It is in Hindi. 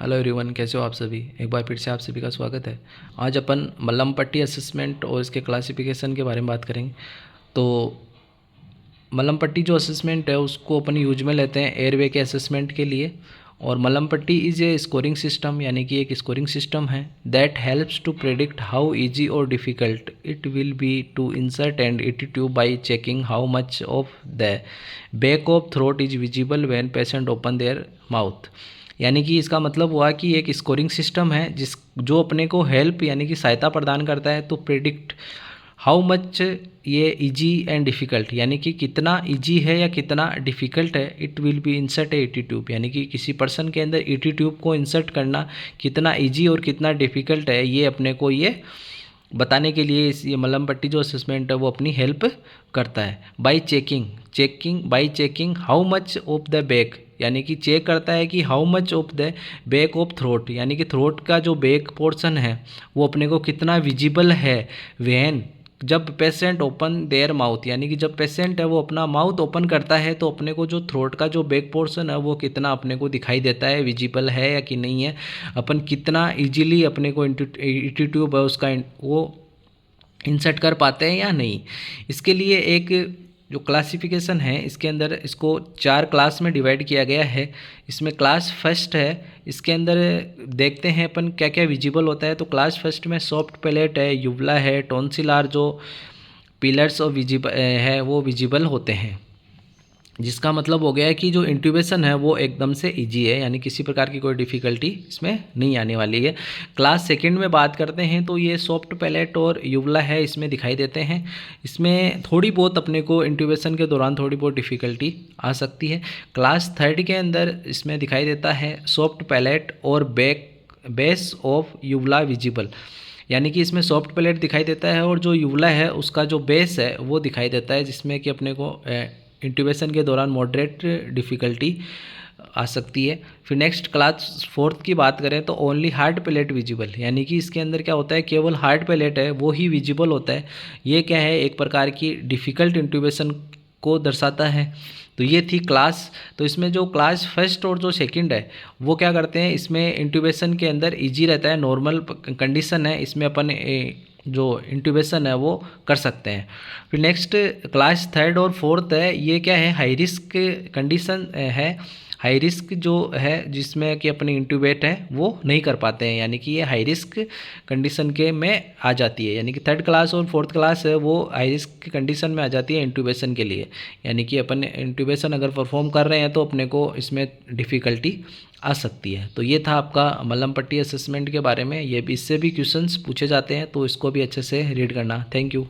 हेलो एवरीवन, कैसे हो आप सभी। एक बार फिर से आप सभी का स्वागत है। आज अपन मल्लम पट्टी असेसमेंट और इसके क्लासिफिकेशन के बारे में बात करेंगे। तो मल्लम पट्टी जो असेसमेंट है उसको अपन यूज में लेते हैं एयरवे के असेसमेंट के लिए। और मल्लम पट्टी इज़ ए स्कोरिंग सिस्टम, यानी कि एक स्कोरिंग सिस्टम है that helps to predict how easy और difficult it will be to insert and ET tube by checking how much of the back of throat is visible when patient open their mouth. यानी कि इसका मतलब हुआ कि एक स्कोरिंग सिस्टम है जो अपने को हेल्प यानी कि सहायता प्रदान करता है तो प्रेडिक्ट हाउ मच ये इजी एंड डिफ़िकल्ट, यानी कि कितना इजी है या कितना डिफ़िकल्ट है। It will B insert A ET tube, यानी कि किसी पर्सन के अंदर ईटी ट्यूब को इंसर्ट करना कितना इजी और कितना डिफ़िकल्ट है, ये अपने को ये बताने के लिए ये मल्लम पट्टी जो असेसमेंट है वो अपनी हेल्प करता है। By checking how much of the back, यानी कि चेक करता है कि how much of the back of throat, यानी कि थ्रोट का जो बैक पोर्शन है वो अपने को कितना विजिबल है व्हेन, जब पेशेंट ओपन देयर माउथ, यानी कि जब पेशेंट है वो अपना माउथ ओपन करता है तो अपने को जो थ्रोट का जो बैक पोर्शन है वो कितना अपने को दिखाई देता है, विजिबल है या कि नहीं है, अपन कितना इजीली अपने को ईटी ट्यूब है उसका वो इंसर्ट कर पाते हैं या नहीं। इसके लिए एक जो क्लासिफिकेशन है इसके अंदर इसको 4 क्लास में डिवाइड किया गया है। इसमें क्लास फर्स्ट है, इसके अंदर देखते हैं अपन क्या क्या विजिबल होता है। तो क्लास फर्स्ट में सॉफ्ट पैलेट है, यूवला है, टॉन्सिलर जो पिलर्स और विजिबल है वो विजिबल होते हैं, जिसका मतलब हो गया है कि जो इंट्यूबेशन है वो एकदम से इजी है, यानी किसी प्रकार की कोई डिफ़िकल्टी इसमें नहीं आने वाली है। क्लास सेकंड में बात करते हैं तो ये सॉफ्ट पैलेट और यूवला है, इसमें दिखाई देते हैं। इसमें थोड़ी बहुत अपने को इंट्यूबेशन के दौरान थोड़ी बहुत डिफ़िकल्टी आ सकती है। क्लास थर्ड के अंदर इसमें दिखाई देता है सॉफ्ट पैलेट और बेस ऑफ यूवला विजिबल, यानी कि इसमें सॉफ्ट पैलेट दिखाई देता है और जो यूवला है उसका जो बेस है वो दिखाई देता है, जिसमें कि अपने को इंट्यूबेशन के दौरान मॉडरेट डिफ़िकल्टी आ सकती है। फिर नेक्स्ट क्लास फोर्थ की बात करें तो ओनली हार्ड पैलेट विजिबल, यानी कि इसके अंदर क्या होता है केवल हार्ड पैलेट है वो ही विजिबल होता है। ये क्या है, एक प्रकार की डिफ़िकल्ट इंट्यूबेशन को दर्शाता है। तो ये थी क्लास। तो इसमें जो क्लास फर्स्ट और जो सेकंड है वो क्या करते हैं, इसमें इंट्यूबेशन के अंदर इजी रहता है, नॉर्मल कंडीशन है, इसमें अपन जो इंट्यूबेशन है वो कर सकते हैं। फिर नेक्स्ट क्लास थर्ड और फोर्थ है, ये क्या है हाई रिस्क कंडीशन है। हाई रिस्क जो है जिसमें कि अपने इंट्यूबेट है वो नहीं कर पाते हैं, यानी कि ये हाई रिस्क कंडीशन के में आ जाती है, यानी कि थर्ड क्लास और फोर्थ क्लास है वो हाई रिस्क कंडीशन में आ जाती है इंट्यूबेशन के लिए। यानी कि अपन इंट्यूबेशन अगर परफॉर्म कर रहे हैं तो अपने को इसमें डिफ़िकल्टी आ सकती है। तो ये था आपका मल्लम पट्टी असेसमेंट के बारे में। ये भी इससे भी क्वेश्चंस पूछे जाते हैं तो इसको भी अच्छे से रीड करना। Thank you.